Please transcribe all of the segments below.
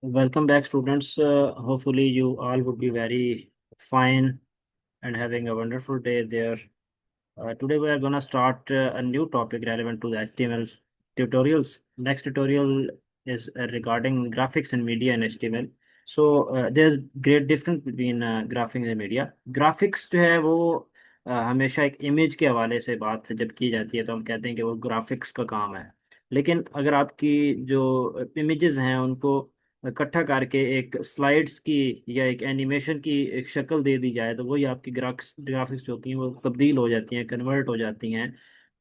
Welcome back, students. Hopefully, you all would be very fine and having a wonderful day there. Today, we are going to start a new topic relevant to the HTML tutorials. Next tutorial is regarding graphics and media in HTML. So, there's great difference between graphics and media. Graphics जो है वो हमेशा एक image के हवाले से बात जब की जाती है तो हम कहते हैं कि वो ग्राफिक्स का काम है। लेकिन अगर आपकी जो इमेजेस हैं उनको इकट्ठा करके एक स्लाइड्स की या एक एनिमेशन की एक शक्ल दे दी जाए तो वही आपकी ग्राफिक्स जो होती हैं वो तब्दील हो जाती हैं, कन्वर्ट हो जाती हैं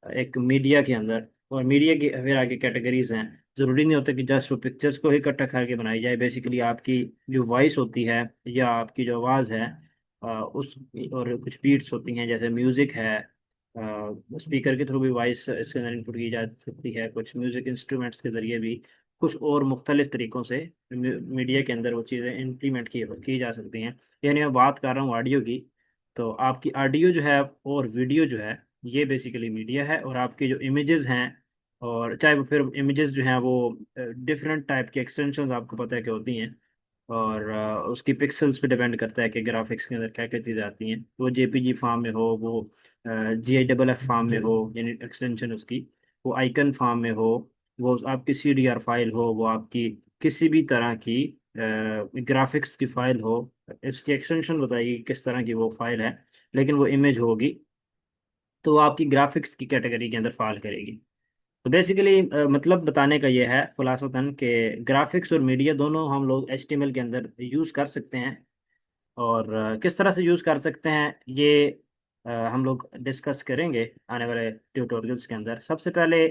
एक मीडिया के अंदर। और मीडिया की फिर आगे कैटेगरीज हैं। ज़रूरी नहीं होता कि जस्ट वो पिक्चर्स को ही इकट्ठा करके बनाई जाए। बेसिकली आपकी जो वॉइस होती है या आपकी जो आवाज़ है उस और कुछ बीट्स होती हैं जैसे म्यूज़िक है। स्पीकर के थ्रू भी वॉइस इसके अंदर इनपुट की जा सकती है, कुछ म्यूज़िक इंस्ट्रूमेंट्स के ज़रिए भी, कुछ और मुख्तलिफ तरीक़ों से मीडिया के अंदर वो चीज़ें इम्प्लीमेंट की जा सकती हैं। यानी मैं बात कर रहा हूँ ऑडियो की। तो आपकी ऑडियो जो है और वीडियो जो है ये बेसिकली मीडिया है। और आपके जो इमेजेस हैं और चाहे वो फिर इमेजेस जो हैं वो डिफरेंट टाइप के एक्सटेंशन आपको पता है कि होती हैं। और उसकी पिक्सल्स पे डिपेंड करता है कि ग्राफिक्स के अंदर क्या क्या चीज़ें आती हैं। वो जेपीजी फॉर्म में हो, वो GIFF फॉर्म में हो यानी एक्सटेंशन उसकी, वो आइकन फॉर्म में हो, वो आपकी CDR फाइल हो, वो आपकी किसी भी तरह की ग्राफिक्स की फाइल हो। इसकी एक्सटेंशन बताइए किस तरह की वो फाइल है, लेकिन वो इमेज होगी तो वो आपकी ग्राफिक्स की कैटेगरी के अंदर फॉल करेगी। तो बेसिकली मतलब बताने का ये है खुलासतन कि ग्राफिक्स और मीडिया दोनों हम लोग HTML के अंदर यूज़ कर सकते हैं। और किस तरह से यूज़ कर सकते हैं ये हम लोग डिस्कस करेंगे आने वाले ट्यूटोरियल्स के अंदर। सबसे पहले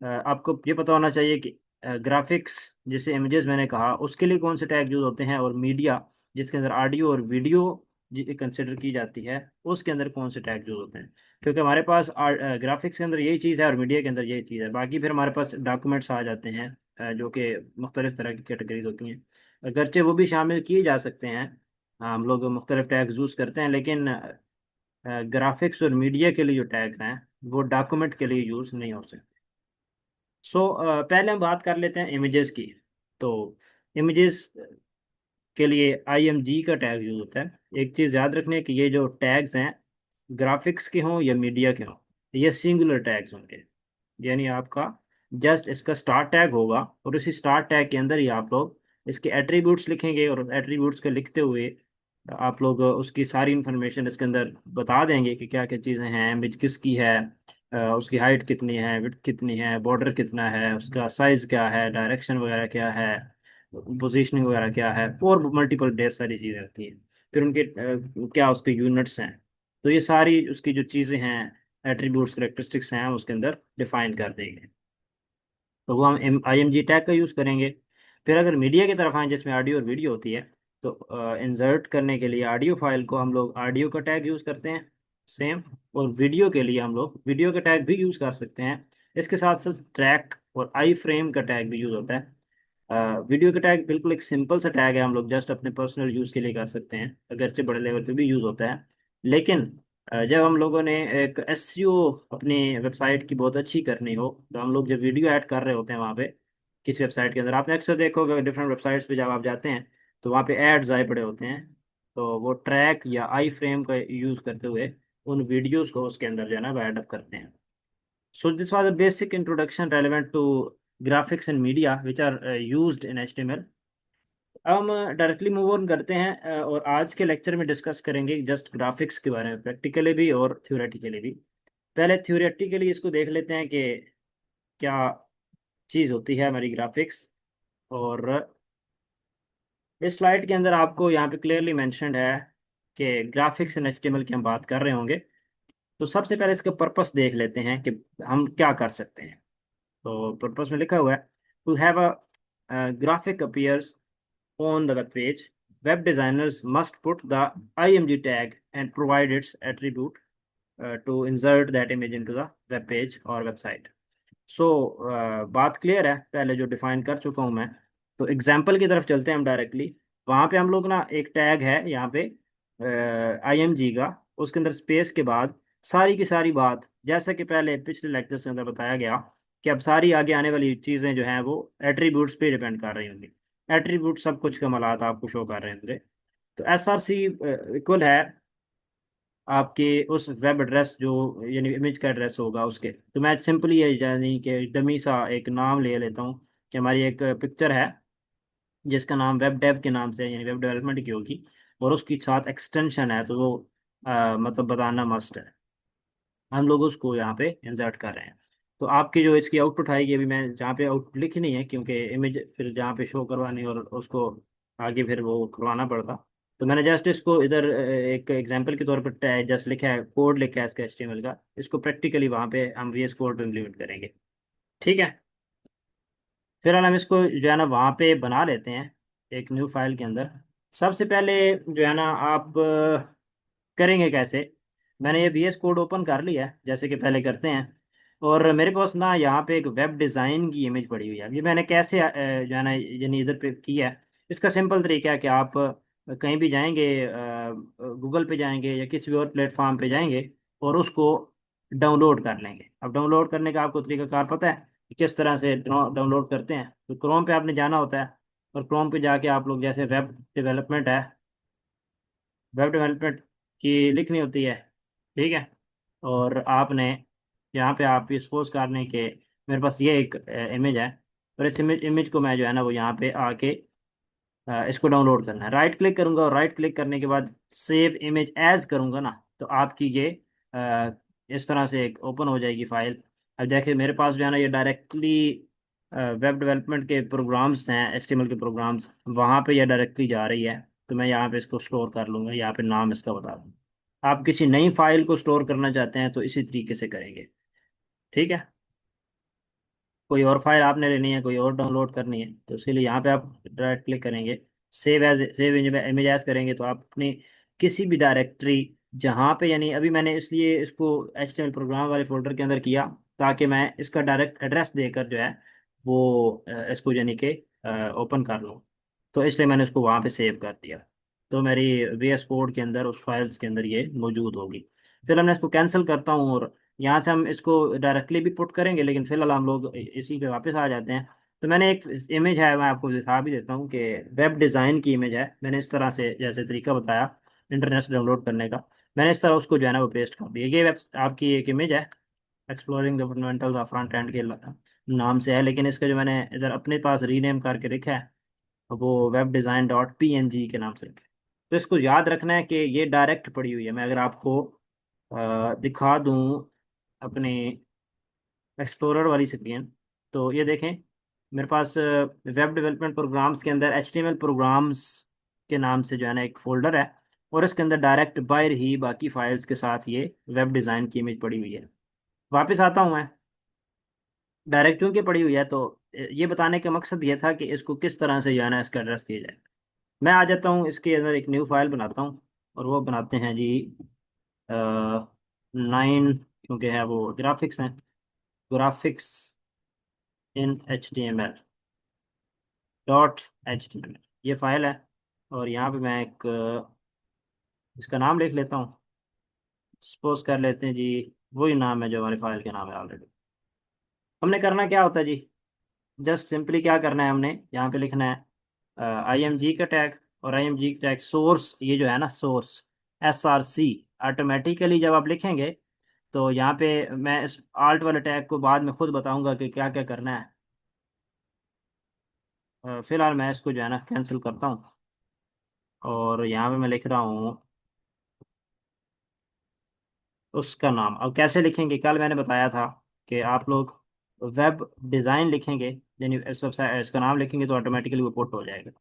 आपको ये पता होना चाहिए कि ग्राफिक्स जैसे इमेजेस मैंने कहा उसके लिए कौन से टैग यूज़ होते हैं, और मीडिया जिसके अंदर ऑडियो और वीडियो कंसिडर की जाती है उसके अंदर कौन से टैग यूज़ होते हैं। क्योंकि हमारे पास ग्राफिक्स के अंदर यही चीज़ है और मीडिया के अंदर यही चीज़ है। बाकी फिर हमारे पास डॉक्यूमेंट्स आ जाते हैं जो कि मुख्तलिफ तरह की कैटेगरीज होती हैं। अगरचे वो भी शामिल किए जा सकते हैं। हाँ, हम लोग मुख्तलिफ टैग्स यूज़ करते हैं, लेकिन ग्राफिक्स और मीडिया के लिए जो टैग्स हैं वो डॉक्यूमेंट के लिए यूज़ नहीं हो सकते। सो पहले हम बात कर लेते हैं इमेजेस की। तो इमेजेस के लिए IMG का टैग यूज़ होता है। एक चीज़ याद रखने की, ये जो टैग्स हैं ग्राफिक्स के हों या मीडिया के हों, ये सिंगुलर टैग्स होंगे। यानी आपका जस्ट इसका स्टार्ट टैग होगा और उसी स्टार्ट टैग के अंदर ही आप लोग इसके एट्रीब्यूट्स लिखेंगे, और एट्रीब्यूट्स के लिखते हुए आप लोग उसकी सारी इन्फॉर्मेशन इसके अंदर बता देंगे कि क्या क्या चीज़ें हैं, इमेज किसकी है, उसकी हाइट कितनी है, विड्थ कितनी है, बॉर्डर कितना है, उसका साइज़ क्या है, डायरेक्शन वगैरह क्या है, पोजीशनिंग वगैरह क्या है, और मल्टीपल ढेर सारी चीज़ें होती हैं। फिर उनके क्या उसके यूनिट्स हैं। तो ये सारी उसकी जो चीज़ें हैं, एट्रीब्यूट्स करेक्टरिस्टिक्स हैं, हम उसके अंदर डिफाइन कर देंगे। तो वो हम IMG टैग का यूज़ करेंगे। फिर अगर मीडिया की तरफ आए जिसमें ऑडियो और वीडियो होती है, तो इंसर्ट करने के लिए ऑडियो फाइल को हम लोग ऑडियो का टैग यूज़ करते हैं सेम। और वीडियो के लिए हम लोग वीडियो का टैग भी यूज़ कर सकते हैं। इसके साथ साथ ट्रैक और आई फ्रेम का टैग भी यूज़ होता है। वीडियो का टैग बिल्कुल एक सिंपल सा टैग है, हम लोग जस्ट अपने पर्सनल यूज़ के लिए कर सकते हैं, अगरचे बड़े लेवल पे भी यूज़ होता है। लेकिन जब हम लोगों ने एक SEO अपनी वेबसाइट की बहुत अच्छी करनी हो तो हम लोग जब वीडियो ऐड कर रहे होते हैं वहाँ पे किसी वेबसाइट के अंदर, आपने अक्सर देखोगे डिफरेंट वेबसाइट्स पे जब आप जाते हैं तो वहाँ पे एड्स आए पड़े होते हैं। तो वो ट्रैक या आई फ्रेम का यूज़ करते हुए उन वीडियोज़ को उसके अंदर जो है ना वो एड अप करते हैं। So this was a basic introduction relevant to graphics and media which are used in HTML। अब हम डायरेक्टली मूव ऑन करते हैं और आज के लेक्चर में डिस्कस करेंगे जस्ट ग्राफिक्स के बारे में, प्रैक्टिकली भी और थ्योरेटिकली भी। पहले थ्योरेटिकली इसको देख लेते हैं कि क्या चीज़ होती है हमारी ग्राफिक्स। और इस स्लाइड के अंदर आपको यहाँ पे क्लियरली मेंशन्ड है कि ग्राफिक्स इन HTML की हम बात कर रहे होंगे। तो सबसे पहले इसका पर्पस देख लेते हैं कि हम क्या कर सकते हैं। तो पर्पस में लिखा हुआ है to have a graphic appears on the web page, web designers must put the IMG tag and provide its attribute to insert that image into the web page or website। सो बात clear है पहले जो define कर चुका हूँ मैं। तो example की तरफ चलते हैं हम डायरेक्टली। वहाँ पे हम लोग ना एक टैग है यहाँ पे IMG का, उसके अंदर स्पेस के बाद सारी की सारी बात, जैसा कि पहले पिछले लेक्चर के अंदर बताया गया कि अब सारी आगे आने वाली चीज़ें जो हैं वो एट्रीब्यूट्स पे डिपेंड कर रही होंगी। एट्रीब्यूट सब कुछ कमालात आपको शो कर रहे होंगे। तो एस आर सी इक्वल है आपके उस वेब एड्रेस जो यानी इमेज का एड्रेस होगा उसके। तो मैं सिंपली ये यानी कि डमी सा एक नाम ले लेता हूँ कि हमारी एक पिक्चर है जिसका नाम वेब डेव के नाम से यानी वेब डेवलपमेंट की होगी, और उसकी साथ एक्सटेंशन है तो वो मतलब बताना मस्ट है। हम लोग उसको यहाँ पे इंसर्ट कर रहे हैं। तो आपकी जो इसकी आउटपुट आएगी, अभी मैं जहाँ पे आउटपुट लिखी नहीं है क्योंकि इमेज फिर जहाँ पे शो करवानी और उसको आगे फिर वो करवाना पड़ता। तो मैंने जस्ट इसको इधर एक एग्जांपल के तौर पर जस्ट लिखा है, कोड लिखा है इसका HTML का। इसको प्रैक्टिकली वहाँ पे हम VS कोड पे इम्प्लीमेंट करेंगे। ठीक है। फिलहाल हम इसको जो है ना वहाँ पे बना लेते हैं एक न्यू फाइल के अंदर। सबसे पहले जो है ना आप करेंगे कैसे, मैंने ये VS कोड ओपन कर लिया है जैसे कि पहले करते हैं। और मेरे पास ना यहाँ पे एक वेब डिज़ाइन की इमेज पड़ी हुई है। ये मैंने कैसे जो है ना यानी इधर पे किया है। इसका सिंपल तरीका है कि आप कहीं भी जाएंगे, गूगल पे जाएंगे या किसी भी और प्लेटफॉर्म पे जाएंगे और उसको डाउनलोड कर लेंगे। अब डाउनलोड करने का आपको तरीकाकार पता है कि किस तरह से डाउनलोड करते हैं। तो क्रोम पे आपने जाना होता है, और क्रोम पे जाके आप लोग जैसे वेब डेवलपमेंट की लिखनी होती है। ठीक है। और आपने यहाँ पे आप सपोज करने के मेरे पास ये एक इमेज है, और इस इमेज को मैं जो है ना वो यहाँ पे आके इसको डाउनलोड करना है। राइट क्लिक करूंगा, और राइट क्लिक करने के बाद सेव इमेज एज करूंगा ना, तो आपकी ये अ, इस तरह से एक ओपन हो जाएगी फाइल। अब देखिए मेरे पास जो है ना ये डायरेक्टली वेब डेवलपमेंट के प्रोग्राम्स हैं, HTML के प्रोग्राम्स, वहाँ पे ये डायरेक्टली जा रही है। तो मैं यहाँ पे इसको स्टोर कर लूँगा, यहाँ पे नाम इसका बता दूँ। आप किसी नई फाइल को स्टोर करना चाहते हैं तो इसी तरीके से करेंगे। ठीक है। कोई और फाइल आपने लेनी है, कोई और डाउनलोड करनी है, तो उसके लिए यहाँ पे आप राइट क्लिक करेंगे, सेव इमेज एज करेंगे, तो आप अपनी किसी भी डायरेक्टरी जहाँ पे यानी अभी मैंने इसलिए इसको HTML प्रोग्राम वाले फोल्डर के अंदर किया ताकि मैं इसका डायरेक्ट एड्रेस देकर जो है वो इसको यानी कि ओपन कर लूँ। तो इसलिए मैंने उसको वहाँ पे सेव कर दिया। तो मेरी VS कोड के अंदर उस फाइल्स के अंदर ये मौजूद होगी। फिर मैं इसको कैंसिल करता हूँ, और यहाँ से हम इसको डायरेक्टली भी पुट करेंगे, लेकिन फिलहाल हम लोग इसी पे वापस आ जाते हैं। तो मैंने एक इमेज है, मैं आपको दिखा भी देता हूँ कि वेब डिज़ाइन की इमेज है। मैंने इस तरह से जैसे तरीका बताया इंटरनेट से डाउनलोड करने का, मैंने इस तरह उसको जो है ना वो पेस्ट कर दिया। ये वेब आपकी एक इमेज है, exploring the fundamentals of front end के नाम से है, लेकिन इसका जो मैंने इधर अपने पास रीनेम करके लिखा है वो वेब डिज़ाइन डॉट PNG के नाम से रखें। तो इसको याद रखना है कि ये डायरेक्ट पड़ी हुई है। मैं अगर आपको दिखा दूं अपने एक्सप्लोरर वाली स्क्रीन, तो ये देखें मेरे पास वेब डेवलपमेंट प्रोग्राम्स के अंदर HTML प्रोग्राम्स के नाम से जो है ना एक फोल्डर है, और इसके अंदर डायरेक्ट बाहर ही बाकी फाइल्स के साथ ये वेब डिज़ाइन की इमेज पड़ी हुई है। वापस आता हूँ मैं, डायरेक्ट क्योंकि पड़ी हुई है तो ये बताने का मकसद ये था कि इसको किस तरह से जो है ना इसका एड्रेस दिया जाए। मैं आ जाता हूँ इसके अंदर एक न्यू फाइल बनाता हूँ, और वो बनाते हैं जी 9, क्योंकि है वो ग्राफिक्स हैं, ग्राफिक्स इन HTML .html ये फाइल है। और यहाँ पे मैं एक इसका नाम लिख लेता हूँ। सपोज कर लेते हैं जी वही नाम है जो हमारी फाइल के नाम है ऑलरेडी। हमने करना क्या होता है जी, जस्ट सिंपली क्या करना है, हमने यहाँ पे लिखना है IMG का टैग, और IMG का टैग सोर्स, ये जो है ना सोर्स SRC। ऑटोमेटिकली जब आप लिखेंगे तो यहाँ पे मैं इस आल्ट वाले टैग को बाद में खुद बताऊंगा कि क्या क्या करना है। फिलहाल मैं इसको जो है ना कैंसिल करता हूँ, और यहाँ पे मैं लिख रहा हूँ उसका नाम। अब कैसे लिखेंगे, कल मैंने बताया था कि आप लोग वेब डिज़ाइन लिखेंगे, यानी इसका नाम लिखेंगे तो ऑटोमेटिकली वो पुट हो जाएगा।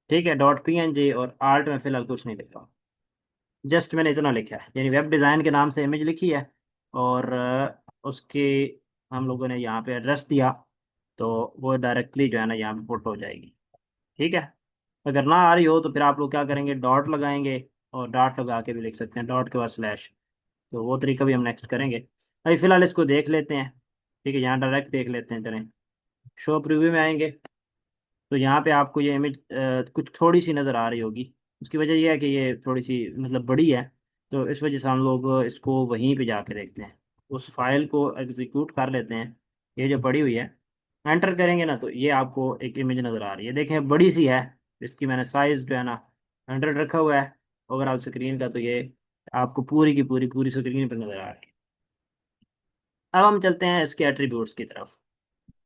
ठीक है। .png, और आर्ट में फिलहाल कुछ नहीं लिख रहा हूँ, जस्ट मैंने इतना लिखा है, यानी वेब डिज़ाइन के नाम से इमेज लिखी है, और उसके हम लोगों ने यहाँ पे एड्रेस दिया, तो वो डायरेक्टली जो है ना यहाँ पे पुट हो जाएगी। ठीक है। अगर ना आ रही हो तो फिर आप लोग क्या करेंगे, डॉट लगाएंगे, और डॉट लगा के भी लिख सकते हैं, डॉट के बाद स्लैश। तो वो तरीका भी हम नेक्स्ट करेंगे। अभी फिलहाल इसको देख लेते हैं। ठीक है, यहाँ डायरेक्ट देख लेते हैं, चलें शो प्रीव्यू में आएंगे। तो यहाँ पे आपको ये इमेज कुछ थोड़ी सी नज़र आ रही होगी। उसकी वजह यह है कि ये थोड़ी सी मतलब बड़ी है, तो इस वजह से हम लोग इसको वहीं पे जाके देखते हैं, उस फाइल को एग्जीक्यूट कर लेते हैं, ये जो पड़ी हुई है। एंटर करेंगे ना तो ये आपको एक इमेज नज़र आ रही है, देखें बड़ी सी है। इसकी मैंने साइज जो है ना 100 रखा हुआ है ओवरऑल स्क्रीन का, तो ये आपको पूरी की पूरी पूरी स्क्रीन पर नज़र आ रही है। अब हम चलते हैं इसके एट्रीब्यूट्स की तरफ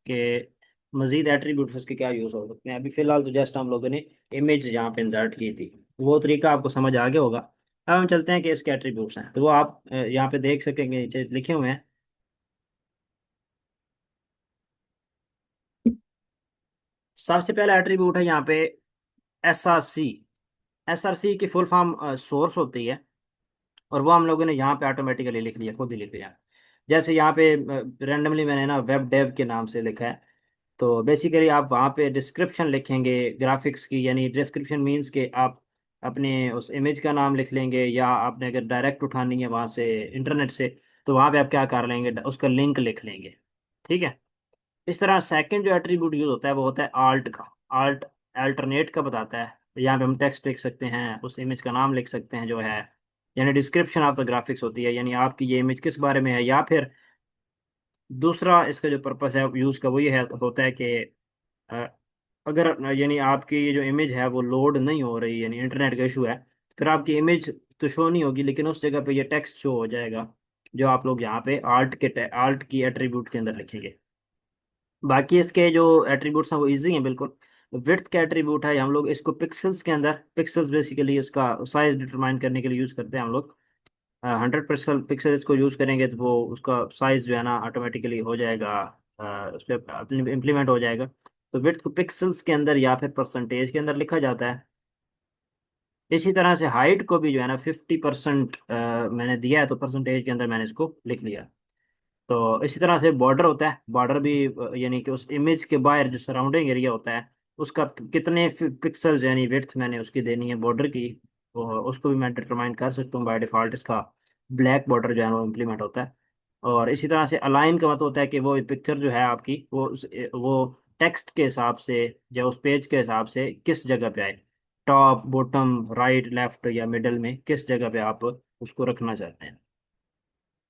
कि मजीद एट्रीब्यूट्स इसके क्या यूज़ हो सकते हैं। अभी फिलहाल तो जस्ट हम लोगों ने इमेज यहाँ पे इंसर्ट की थी, वो तरीका आपको समझ आ गया होगा। अब हम चलते हैं कि इसके एट्रीब्यूट्स हैं, तो वो आप यहाँ पे देख सकेंगे, नीचे लिखे हुए हैं। सबसे पहला एट्रीब्यूट है यहाँ पे SRC। SRC की फुल फॉर्म सोर्स होती है, और वो हम लोगों ने यहाँ पे ऑटोमेटिकली लिख लिया, खुद ही लिख लिया। जैसे यहाँ पे रेंडमली मैंने ना वेब डेव के नाम से लिखा है। तो बेसिकली आप वहाँ पे डिस्क्रिप्शन लिखेंगे ग्राफिक्स की, यानी डिस्क्रिप्शन मींस के आप अपने उस इमेज का नाम लिख लेंगे, या आपने अगर डायरेक्ट उठानी है वहाँ से इंटरनेट से, तो वहाँ पे आप क्या कर लेंगे, उसका लिंक लिख लेंगे। ठीक है। इस तरह सेकंड जो एट्रीब्यूट यूज होता है वो होता है आल्ट का। आल्ट अल्टरनेट का बताता है। यहाँ पे हम टेक्स्ट लिख सकते हैं, उस इमेज का नाम लिख सकते हैं जो है, यानी डिस्क्रिप्शन ऑफ द ग्राफिक्स होती है, यानी आपकी ये इमेज किस बारे में है। या फिर दूसरा इसका जो पर्पस है यूज़ का वो ये है होता है कि अ, अगर यानी आपकी ये जो इमेज है वो लोड नहीं हो रही, यानी इंटरनेट का इशू है, फिर आपकी इमेज तो शो नहीं होगी, लेकिन उस जगह पे ये टेक्स्ट शो हो जाएगा, जो आप लोग यहाँ पे आर्ट की एट्रीब्यूट के अंदर लिखेंगे। बाकी इसके जो एट्रीब्यूट्स हैं वो इजी हैं बिल्कुल। विड्थ का एट्रीब्यूट है, हम लोग इसको पिक्सल्स के अंदर, पिक्सल्स बेसिकली उसका साइज डिटरमाइन करने के लिए यूज़ करते हैं हम लोग। 100 पिक्सल इसको यूज़ करेंगे तो वो उसका साइज जो है ना ऑटोमेटिकली हो जाएगा, उस पर इम्प्लीमेंट हो जाएगा। तो विड्थ को पिक्सल्स के अंदर या फिर परसेंटेज के अंदर लिखा जाता है। इसी तरह से हाइट को भी जो है ना 50% मैंने दिया है, तो परसेंटेज के अंदर मैंने इसको लिख लिया। तो इसी तरह से बॉर्डर होता है, बॉर्डर भी यानी कि उस इमेज के बाहर जो सराउंडिंग एरिया होता है उसका कितने पिक्सल्स यानी विड्थ मैंने उसकी देनी है बॉर्डर की, उसको भी मैं डिटरमाइन कर सकता हूँ। बाय डिफ़ॉल्ट इसका ब्लैक बॉर्डर जो है वो इम्प्लीमेंट होता है। और इसी तरह से अलाइन का मतलब होता है कि वो पिक्चर जो है आपकी वो टेक्स्ट के हिसाब से या उस पेज के हिसाब से किस जगह पे आए, टॉप बॉटम राइट लेफ्ट या मिडल में किस जगह पे आप उसको रखना चाहते हैं।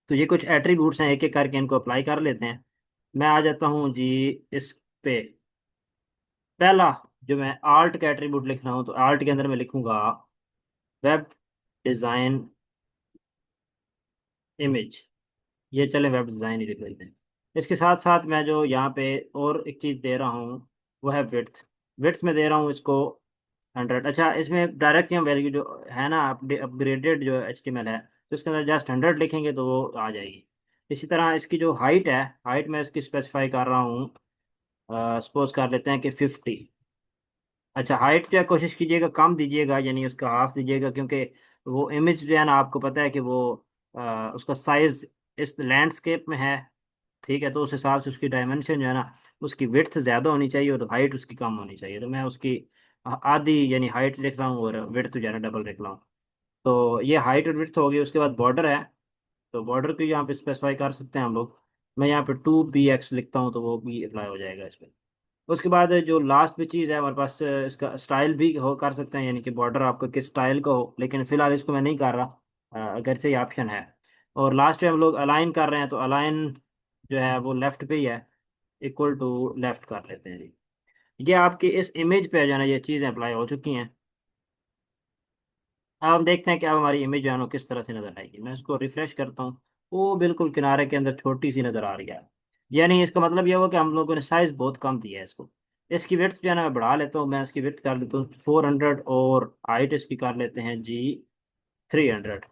तो ये कुछ एट्रीब्यूट्स हैं, एक एक करके इनको अप्लाई कर लेते हैं। मैं आ जाता हूँ जी इस पे। पहला जो मैं आर्ट का एट्रीब्यूट लिख रहा हूँ, तो आर्ट के अंदर मैं लिखूंगा वेब डिज़ाइन इमेज। ये चले वेब डिज़ाइन ही लिख लेते हैं। इसके साथ साथ मैं जो यहाँ पे और एक चीज़ दे रहा हूँ वो है विड्थ। विड्थ में दे रहा हूँ इसको 100। अच्छा, इसमें डायरेक्ट हम वैल्यू जो है ना अपग्रेडेड जो HTML है, तो इसके अंदर जस्ट 100 लिखेंगे तो वो आ जाएगी। इसी तरह इसकी जो हाइट है, हाइट मैं इसकी स्पेसिफाई कर रहा हूँ, सपोज कर लेते हैं कि 50। अच्छा, हाइट क्या कोशिश कीजिएगा कम दीजिएगा, यानी उसका हाफ दीजिएगा, क्योंकि वो इमेज जो है ना आपको पता है कि वो उसका साइज इस लैंडस्केप में है। ठीक है, तो उस हिसाब से उसकी डायमेंशन जो है ना उसकी विड्थ ज़्यादा होनी चाहिए और हाइट उसकी कम होनी चाहिए। तो मैं उसकी आधी यानी हाइट लिख रहा हूँ और विड्थ जो है ना डबल लिख रहा हूँ। तो ये हाइट और विड्थ हो गई। उसके बाद बॉर्डर है, तो बॉर्डर को यहाँ पे स्पेसिफाई कर सकते हैं हम लोग। मैं यहाँ पे 2px लिखता हूँ तो वो भी अप्लाई हो जाएगा इस पर। उसके बाद जो लास्ट भी चीज़ है हमारे पास, इसका स्टाइल भी हो कर सकते हैं, यानी कि बॉर्डर आपका किस स्टाइल का हो, लेकिन फिलहाल इसको मैं नहीं कर रहा, अगरचे ये ऑप्शन है। और लास्ट में हम लोग अलाइन कर रहे हैं, तो अलाइन जो है वो लेफ्ट पे ही है, इक्वल टू लेफ्ट कर लेते हैं जी। ये आपकी इस इमेज पे जो है ना ये चीज़ें अप्लाई हो चुकी हैं। अब हम देखते हैं कि अब हमारी इमेज जो है ना किस तरह से नज़र आएगी। मैं इसको रिफ्रेश करता हूँ, वो बिल्कुल किनारे के अंदर छोटी सी नज़र आ रही है। यानी इसका मतलब ये हुआ कि हम लोगों ने साइज़ बहुत कम दिया है इसको। इसकी विड्थ जो है ना मैं बढ़ा लेता हूँ, मैं इसकी विड्थ कर लेता हूँ 400 और हाइट इसकी कर लेते हैं जी 300।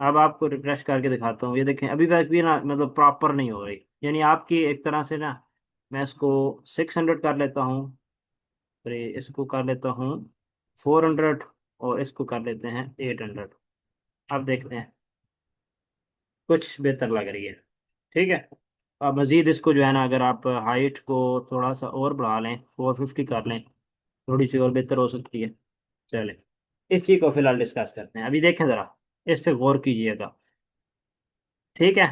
अब आपको रिफ्रेश करके दिखाता हूँ, ये देखें अभी तक भी ना मतलब प्रॉपर नहीं हो रही, यानी आपकी एक तरह से ना। मैं इसको 600 कर लेता हूँ, फिर इसको कर लेता हूँ 400, और इसको कर लेते हैं 800। अब देखते हैं, कुछ बेहतर लग रही है। ठीक है। अब मज़ीद इसको जो है ना अगर आप हाइट को थोड़ा सा और बढ़ा लें, 450 कर लें, थोड़ी सी और बेहतर हो सकती है। चले, इस चीज़ को फिलहाल डिस्कस करते हैं। अभी देखें ज़रा, इस पे गौर कीजिएगा। ठीक है।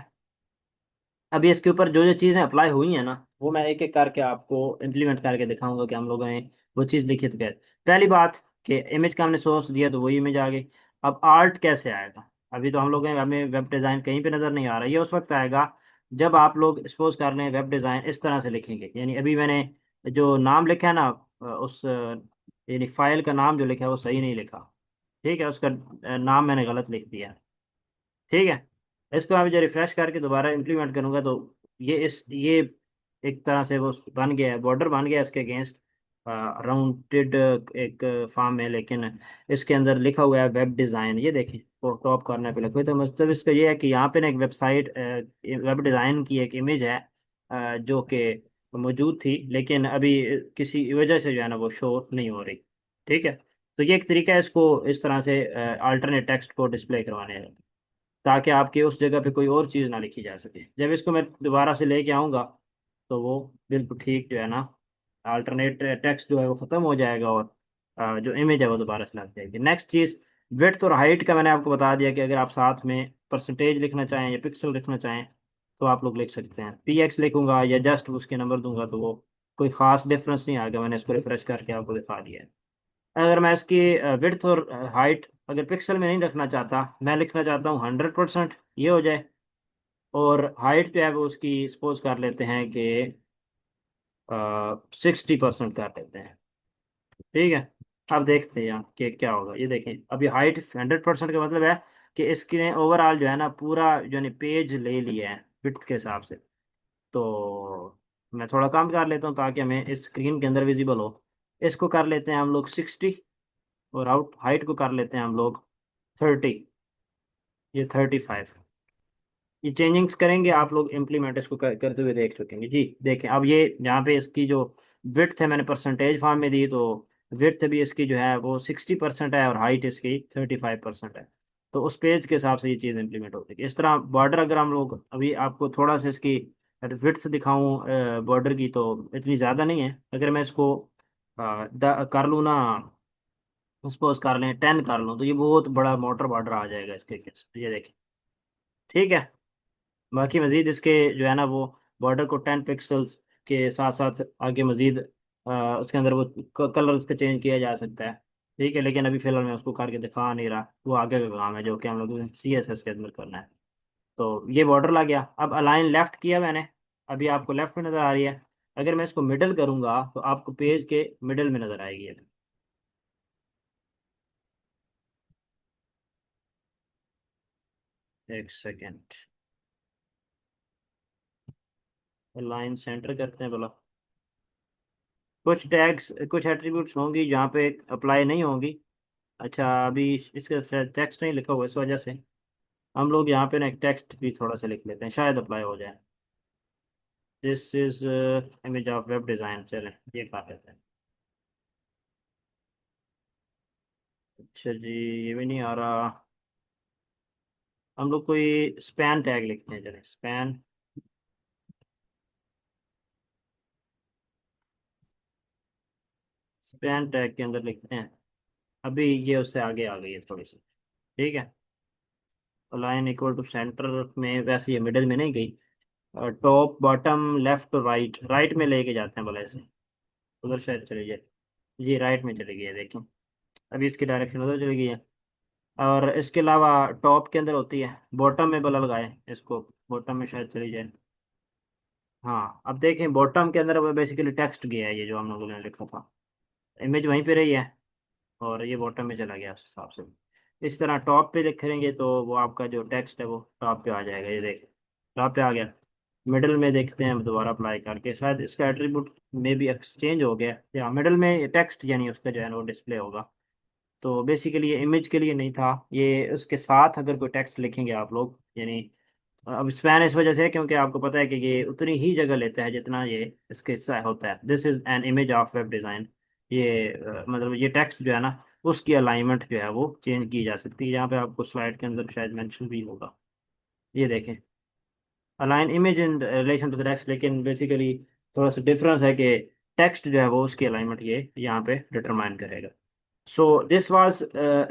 अभी इसके ऊपर जो जो चीज़ें अप्लाई हुई हैं ना वो मैं एक एक करके आपको इम्प्लीमेंट करके दिखाऊंगा कि हम लोगों ने वो चीज़ लिखी तो कैसे। पहली बात कि इमेज का हमने सोर्स दिया तो वही इमेज आ गई। अब आर्ट कैसे आएगा, अभी तो हम लोग हैं, हमें वेब डिज़ाइन कहीं पे नज़र नहीं आ रहा, ये उस वक्त आएगा जब आप लोग सपोज कर लें वेब डिज़ाइन इस तरह से लिखेंगे, यानी अभी मैंने जो नाम लिखा है ना, यानी फाइल का नाम जो लिखा है वो सही नहीं लिखा। ठीक है, उसका नाम मैंने गलत लिख दिया। ठीक है, इसको आप जो रिफ्रेश करके दोबारा इम्प्लीमेंट करूंगा तो ये एक तरह से वो बन गया है, बॉर्डर बन गया है इसके अगेंस्ट राउंडेड एक फॉर्म है, लेकिन इसके अंदर लिखा हुआ है वेब डिज़ाइन। ये देखें, वो टॉप कॉर्नर पे लिखा हुआ है। तो मतलब इसका ये है कि यहाँ पे ना एक वेबसाइट वेब डिज़ाइन की एक इमेज है, जो कि मौजूद थी, लेकिन अभी किसी वजह से जो है ना वो शो नहीं हो रही। ठीक है, तो ये एक तरीका है इसको इस तरह से अल्टरनेट टेक्स्ट को डिस्प्ले करवाने का, ताकि आपके उस जगह पे कोई और चीज़ ना लिखी जा सके। जब इसको मैं दोबारा से लेके आऊँगा तो वो बिल्कुल ठीक जो है ना, अल्टरनेट टेक्स्ट जो है वो ख़त्म हो जाएगा, और जो इमेज है वो दोबारा से लग जाएगी। नेक्स्ट चीज़, विड्थ और हाइट का मैंने आपको बता दिया कि अगर आप साथ में परसेंटेज लिखना चाहें या पिक्सल लिखना चाहें तो आप लोग लिख सकते हैं। PX लिखूंगा या जस्ट उसके नंबर दूंगा तो वो कोई ख़ास डिफरेंस नहीं आएगा। मैंने इसको रिफ्रेश करके आपको दिखा दिया है। अगर मैं इसकी विड्थ और हाइट अगर पिक्सल में नहीं रखना चाहता, मैं लिखना चाहता हूँ 100%, ये हो जाए। और हाइट जो है वो उसकी सपोज कर लेते हैं कि 60% कर लेते हैं। ठीक है, अब देखते हैं यहाँ कि क्या होगा। ये देखें, अभी हाइट 100% का मतलब है कि इसने ओवरऑल जो है ना पूरा जो है पेज ले लिया है विड्थ के हिसाब से। तो मैं थोड़ा कम कर लेता हूँ ताकि हमें इस स्क्रीन के अंदर विजिबल हो। इसको कर लेते हैं हम लोग 60, और आउट हाइट को कर लेते हैं हम लोग 30, ये 35। ये चेंजिंग्स करेंगे आप लोग, इम्प्लीमेंट इसको करते हुए देख सकेंगे। जी देखें, अब ये यहाँ पे इसकी जो विड्थ है मैंने परसेंटेज फॉर्म में दी, तो विड्थ भी इसकी जो है वो 60% है और हाइट इसकी 35% है। तो उस पेज के हिसाब से ये चीज़ इम्प्लीमेंट होती है। इस तरह बॉर्डर अगर हम लोग, अभी आपको थोड़ा सा इसकी विड्थ दिखाऊं बॉर्डर की, तो इतनी ज़्यादा नहीं है। अगर मैं इसको कर लूँ ना, सपोज कर लें 10 कर लूँ, तो ये बहुत बड़ा मोटर बॉर्डर आ जाएगा इसके केस। ये देखें, ठीक है। बाकी मज़ीद इसके जो है ना वो बॉर्डर को 10 पिक्सल्स के साथ साथ आगे मज़ीद उसके अंदर वो कलर उसका चेंज किया जा सकता है। ठीक है, लेकिन अभी फ़िलहाल मैं उसको करके दिखा नहीं रहा, वो आगे का काम है जो कि हम लोग CSS के अंदर करना है। तो ये बॉर्डर लग गया। अब अलाइन लेफ्ट किया मैंने, अभी आपको लेफ्ट में नज़र आ रही है। अगर मैं इसको मिडल करूँगा तो आपको पेज के मिडल में नज़र आएगी ये। एक सेकेंड, अलाइन सेंटर करते हैं भला। कुछ टैग्स, कुछ एट्रीब्यूट्स होंगी जहाँ पे अप्लाई नहीं होंगी। अच्छा, अभी इसका टेक्स्ट नहीं लिखा हुआ, इस वजह से हम लोग यहाँ पे ना एक टेक्स्ट भी थोड़ा सा लिख लेते हैं, शायद अप्लाई हो जाए। This is image of web design, चलें ये कर लेते हैं। अच्छा जी, ये भी नहीं आ रहा। हम लोग कोई स्पैन टैग लिखते हैं, चलें स्पैन। स्पैन टैग के अंदर लिखते हैं। अभी ये उससे आगे आ गई है थोड़ी सी। ठीक है, लाइन इक्वल टू सेंटर में, वैसे ये मिडिल में नहीं गई। Top bottom left right, right में लेके जाते हैं भला इसे, उधर शायद चली जाए। जी राइट में चली गई है, देखें अभी इसकी डायरेक्शन उधर चली गई है। और इसके अलावा टॉप के अंदर होती है, बॉटम में भला लगाए इसको, बॉटम में शायद चली जाए। हाँ, अब देखें बॉटम के अंदर बेसिकली टेक्स्ट गया है, ये जो हम लोगों ने लिखा था, इमेज वहीं पे रही है, और ये बॉटम में चला गया उस हिसाब से। इस तरह टॉप पे लिखेंगे तो वो आपका जो टेक्स्ट है वो टॉप पे आ जाएगा। ये देखें, टॉप पे आ गया। मिडिल में देखते हैं हम दोबारा अप्लाई करके, शायद इसका एट्रीब्यूट में भी एक्सचेंज हो गया या मिडिल में टेक्स्ट यानी उसका जो है ना वो डिस्प्ले होगा। तो बेसिकली ये इमेज के लिए नहीं था, ये उसके साथ अगर कोई टेक्स्ट लिखेंगे आप लोग, यानी अब स्पैन इस वजह से है क्योंकि आपको पता है कि ये उतनी ही जगह लेता है जितना ये इसके हिस्सा होता है। This is an image of web design. ये मतलब ये टेक्स्ट जो है ना उसकी अलाइनमेंट जो है वो चेंज की जा सकती है। यहाँ पे आपको स्लाइड के अंदर शायद मेंशन भी होगा, ये देखें, align image in relation to the text, लेकिन बेसिकली थोड़ा सा डिफरेंस है कि टेक्स्ट जो है वो उसकी अलाइनमेंट ये यहाँ पे डिटरमाइन करेगा। So this was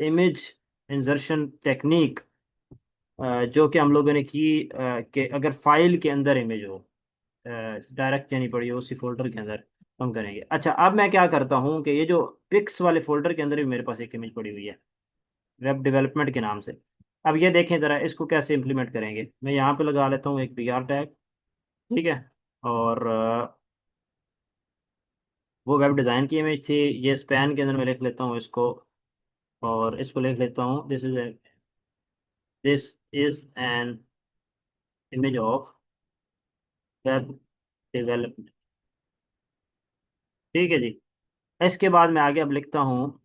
image insertion technique, जो कि हम लोगों ने की कि अगर फाइल के अंदर इमेज हो, डायरेक्ट जानी पड़ी हो उसी फोल्डर के अंदर, हम करेंगे। अच्छा, अब मैं क्या करता हूँ कि ये जो पिक्स वाले फोल्डर के अंदर भी मेरे पास एक इमेज पड़ी हुई है वेब डेवलपमेंट के नाम से। अब ये देखें ज़रा इसको कैसे इंप्लीमेंट करेंगे। मैं यहाँ पे लगा लेता हूँ एक BR टैग, ठीक है। और वो वेब डिज़ाइन की इमेज थी। ये स्पैन के अंदर मैं लिख लेता हूँ इसको, और इसको लिख लेता हूँ, this is an image of web development. ठीक है जी। इसके बाद मैं आगे अब लिखता हूँ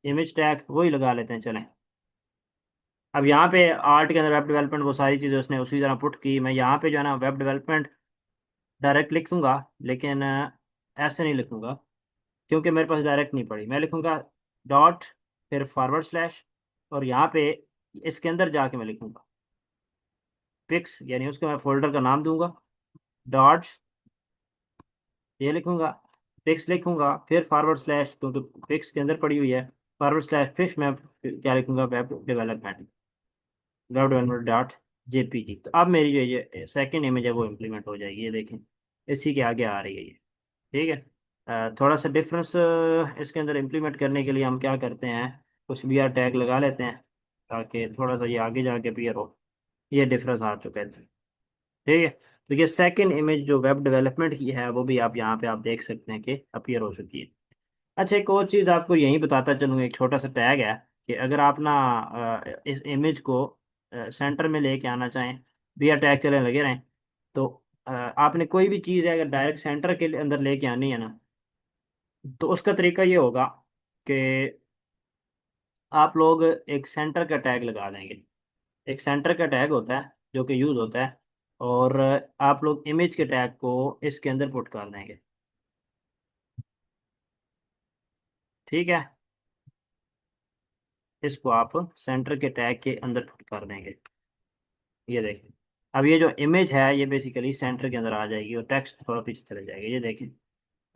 इमेज टैग, वही लगा लेते हैं चलें। अब यहाँ पे आर्ट के अंदर वेब डेवलपमेंट वो सारी चीज़ें उसने उसी तरह पुट की। मैं यहाँ पे जो है ना वेब डेवलपमेंट डायरेक्ट लिख दूंगा, लेकिन ऐसे नहीं लिखूंगा, क्योंकि मेरे पास डायरेक्ट नहीं पड़ी। मैं लिखूंगा डॉट, फिर फॉरवर्ड स्लैश, और यहाँ पे इसके अंदर जाके मैं लिखूंगा पिक्स, यानी उसको मैं फोल्डर का नाम दूंगा, डॉट ये लिखूंगा, पिक्स लिखूंगा, फिर फॉरवर्ड स्लैश, क्योंकि पिक्स के अंदर पड़ी हुई है, फॉरवर्ड स्लैश, फिर मैं क्या लिखूंगा, वेब डेवलपमेंट डॉट जेपीजी। तो अब मेरी जो ये सेकंड इमेज है वो इम्प्लीमेंट हो जाएगी, ये देखें इसी के आगे आ रही है ये। ठीक है। थोड़ा सा डिफरेंस इसके अंदर इम्प्लीमेंट करने के लिए हम क्या करते हैं, कुछ भी आर टैग लगा लेते हैं, ताकि थोड़ा सा ये आगे जाके अपीयर हो। ये डिफरेंस आ चुका है। ठीक है। तो ये सेकंड इमेज जो वेब डेवलपमेंट की है वो भी आप यहाँ पे आप देख सकते हैं कि अपीयर हो चुकी है। अच्छा, एक और चीज़ आपको यहीं बताता चलूँगा, एक छोटा सा टैग है कि अगर आप ना इस इमेज को सेंटर में लेके आना चाहें, भी टैग चलने लगे रहें, तो आपने कोई भी चीज़ है अगर डायरेक्ट सेंटर के अंदर लेके आनी है ना, तो उसका तरीका ये होगा कि आप लोग एक सेंटर का टैग लगा देंगे। एक सेंटर का टैग होता है जो कि यूज़ होता है, और आप लोग इमेज के टैग को इसके अंदर पुट कर देंगे। ठीक है। इसको आप सेंटर के टैग के अंदर पुट कर देंगे। ये देखें, अब ये जो इमेज है ये बेसिकली सेंटर के अंदर आ जाएगी, और टेक्स्ट थोड़ा पीछे चले जाएगा। ये देखें,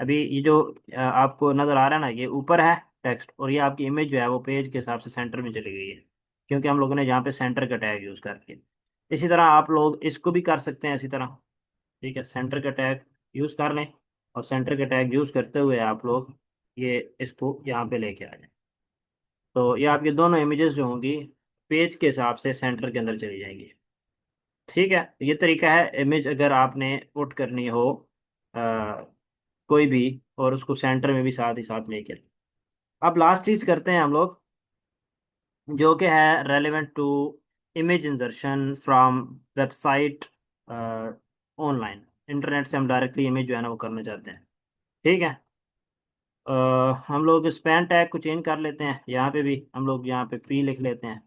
अभी ये जो आपको नज़र आ रहा है ना, ये ऊपर है टेक्स्ट, और ये आपकी इमेज जो है वो पेज के हिसाब से सेंटर में चली गई है, क्योंकि हम लोगों ने यहाँ पे सेंटर का टैग यूज़ करके। इसी तरह आप लोग इसको भी कर सकते हैं इसी तरह। ठीक है, सेंटर का टैग यूज़ कर लें, और सेंटर का टैग यूज़ करते हुए आप लोग ये इसको यहाँ पे लेके आ जाएं। तो ये आपकी दोनों इमेजेस जो होंगी पेज के हिसाब से सेंटर के अंदर चली जाएंगी। ठीक है, ये तरीका है इमेज अगर आपने पुट करनी हो अ, कोई भी, और उसको सेंटर में भी साथ ही साथ लेके। अब लास्ट चीज करते हैं हम लोग, जो कि है relevant to image insertion from website online. Internet से हम डायरेक्टली इमेज जो है ना वो करना चाहते हैं। ठीक है। अ, हम लोग स्पैन टैग को चेंज कर लेते हैं, यहाँ पे भी हम लोग यहाँ पे पी लिख लेते हैं।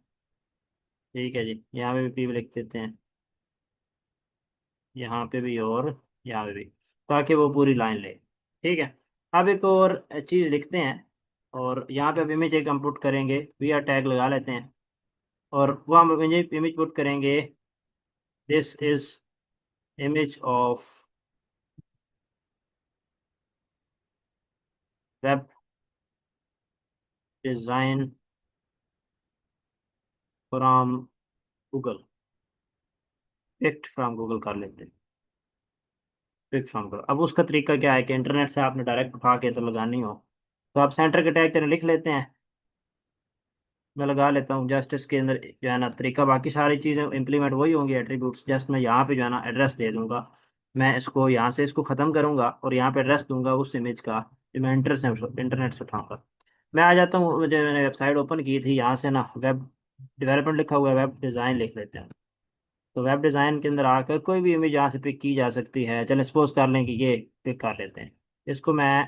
ठीक है जी, यहाँ पे भी पी लिख देते हैं, यहाँ पे भी और यहाँ पे भी, ताकि वो पूरी लाइन ले। ठीक है। अब एक और चीज़ लिखते हैं, और यहाँ पे अब इमेज एक हम पुट करेंगे, वी आर टैग लगा लेते हैं, और वो हम इमेज इमेज पुट करेंगे, this is image of web design from Google, picked from Google कर लेते हैं, पिक फ्रॉम गूगल। अब उसका तरीका क्या है कि इंटरनेट से आपने डायरेक्ट उठा के तो लगानी हो, तो आप सेंटर के टैग तरह लिख लेते हैं। मैं लगा लेता हूँ जस्ट इसके अंदर जो है ना तरीका, बाकी सारी चीज़ें इंप्लीमेंट वही होंगी, एट्रीब्यूट्स। जस्ट मैं यहाँ पे जो है ना एड्रेस दे दूंगा, मैं इसको यहाँ से इसको ख़त्म करूँगा, और यहाँ पे एड्रेस दूंगा उस इमेज का जो मैं इंटरनेट से उठाऊंगा। मैं आ जाता हूँ, जो मैंने वेबसाइट ओपन की थी, यहाँ से ना वेब डेवलपमेंट लिखा हुआ है, वेब डिज़ाइन लिख लेते हैं। तो वेब डिज़ाइन के अंदर आकर कोई भी इमेज यहाँ से पिक की जा सकती है। चलें सपोज कर लें कि ये पिक कर लेते हैं, इसको मैं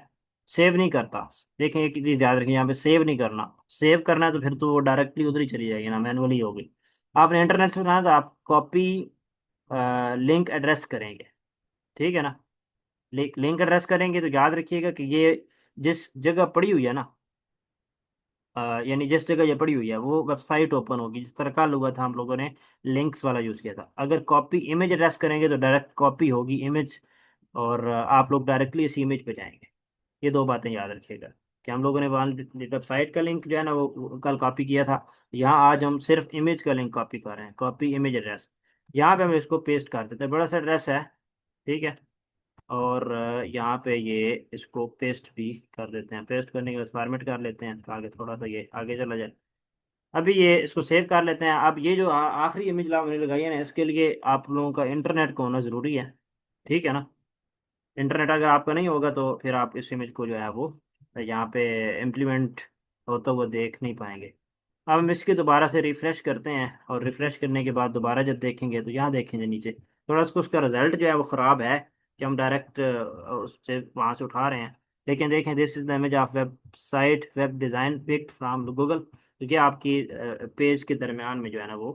सेव नहीं करता। देखें एक चीज़ याद रखें, यहाँ पे सेव नहीं करना। सेव करना है तो फिर तो वो डायरेक्टली उधर ही चली जाएगी ना, मैनुअली होगी। आपने इंटरनेट से बनाया तो आप कॉपी लिंक एड्रेस करेंगे। ठीक है ना, लिंक एड्रेस करेंगे तो याद रखिएगा कि ये जिस जगह पड़ी हुई है ना, यानी जिस जगह ये पड़ी हुई है वो वेबसाइट ओपन होगी। जिस तरह कल हुआ था, हम लोगों ने लिंक्स वाला यूज़ किया था। अगर कॉपी इमेज एड्रेस करेंगे तो डायरेक्ट कॉपी होगी इमेज, और आप लोग डायरेक्टली इसी इमेज पे जाएंगे। ये दो बातें याद रखिएगा कि हम लोगों ने वहाँ वेबसाइट का लिंक जो है ना वो कल कॉपी किया था। यहाँ आज हम सिर्फ इमेज का लिंक कॉपी कर रहे हैं, कॉपी इमेज एड्रेस। यहाँ पे हम इसको पेस्ट कर देते हैं, बड़ा सा एड्रेस है। ठीक है। और यहाँ पे ये इसको पेस्ट भी कर देते हैं, पेस्ट करने के बाद फॉर्मेट कर लेते हैं ताकि थोड़ा सा ये आगे चला जाए। अभी ये इसको सेव कर लेते हैं। अब ये जो आखिरी इमेज हमने लगाई है ना, इसके लिए आप लोगों का इंटरनेट का होना ज़रूरी है। ठीक है ना। इंटरनेट अगर आपका नहीं होगा तो फिर आप इस इमेज को जो है वो यहाँ पे इम्प्लीमेंट होता हुआ देख नहीं पाएंगे। अब हम इसके दोबारा से रिफ़्रेश करते हैं, और रिफ़्रेश करने के बाद दोबारा जब देखेंगे तो यहाँ देखेंगे नीचे थोड़ा सा उसका रिज़ल्ट जो है वो ख़राब है कि हम डायरेक्ट उससे वहाँ से उठा रहे हैं। लेकिन देखें, this is the image of website web design picked from Google. तो ये आपकी पेज के दरमियान में जो है ना वो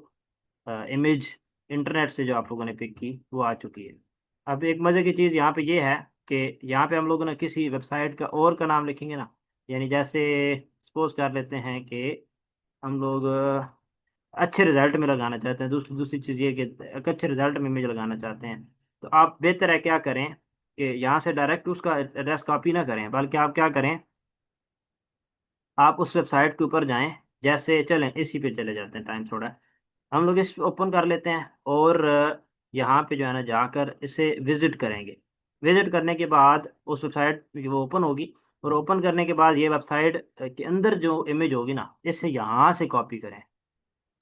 इमेज इंटरनेट से जो आप लोगों ने पिक की वो आ चुकी है। अब एक मज़े की चीज़ यहाँ पे ये है कि यहाँ पे हम लोग ना किसी वेबसाइट का और का नाम लिखेंगे ना, यानी जैसे सपोज कर लेते हैं कि हम लोग अच्छे रिजल्ट में लगाना चाहते हैं, दूसरी दूसरी चीज़ ये कि एक अच्छे रिजल्ट में इमेज लगाना चाहते हैं, तो आप बेहतर है क्या करें कि यहाँ से डायरेक्ट उसका एड्रेस कॉपी ना करें, बल्कि आप क्या करें, आप उस वेबसाइट के ऊपर जाएं। जैसे चलें इसी पे चले जाते हैं, टाइम थोड़ा, हम लोग इस ओपन कर लेते हैं और यहाँ पे जो है ना जाकर इसे विजिट करेंगे। विजिट करने के बाद उस वेबसाइट वो ओपन होगी, और ओपन करने के बाद ये वेबसाइट के अंदर जो इमेज होगी ना इसे यहाँ से कॉपी करें,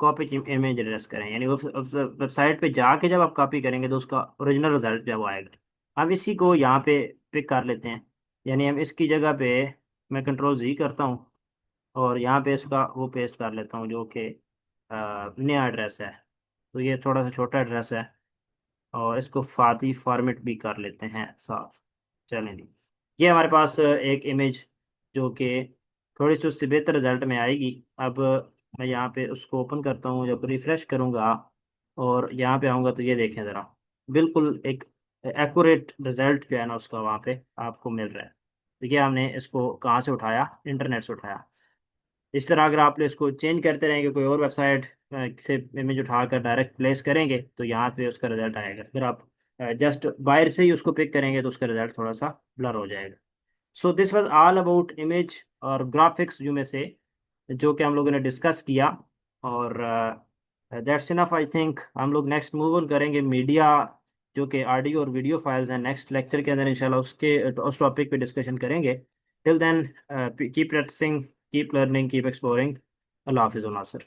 कॉपी इमेज एड्रेस करें, यानी उस वेबसाइट पे जाके जब आप कॉपी करेंगे तो उसका ओरिजिनल रिजल्ट जब आएगा। अब इसी को यहाँ पे पिक कर लेते हैं, यानी हम इसकी जगह पे मैं कंट्रोल Z करता हूँ और यहाँ पे इसका वो पेस्ट कर लेता हूँ जो कि नया एड्रेस है। तो ये थोड़ा सा छोटा एड्रेस है, और इसको फाती फॉर्मेट भी कर लेते हैं साथ। चलें जी, ये हमारे पास एक इमेज जो कि थोड़ी सी उससे बेहतर रिजल्ट में आएगी। अब मैं यहाँ पे उसको ओपन करता हूँ, जब रिफ़्रेश करूँगा और यहाँ पे आऊँगा तो ये देखें ज़रा, बिल्कुल एक एक्यूरेट रिजल्ट जो है ना उसका वहाँ पे आपको मिल रहा है। तो ये हमने इसको कहाँ से उठाया, इंटरनेट से उठाया। इस तरह अगर आप इसको चेंज करते रहेंगे, कोई और वेबसाइट से इमेज उठाकर डायरेक्ट प्लेस करेंगे तो यहाँ पे उसका रिजल्ट आएगा। अगर आप जस्ट बाहर से ही उसको पिक करेंगे तो उसका रिजल्ट थोड़ा सा ब्लर हो जाएगा। So this was all about image और ग्राफिक्स यू में से, जो कि हम लोगों ने डिस्कस किया। और दैट्स इनफ आई थिंक। हम लोग नेक्स्ट मूव ऑन करेंगे मीडिया, जो कि ऑडियो और वीडियो फाइल्स हैं, नेक्स्ट लेक्चर के अंदर इंशाल्लाह उसके उस टॉपिक पे डिस्कशन करेंगे। Till then keep practicing, keep learning, keep exploring. अल्लाह हाफिज़ नासिर।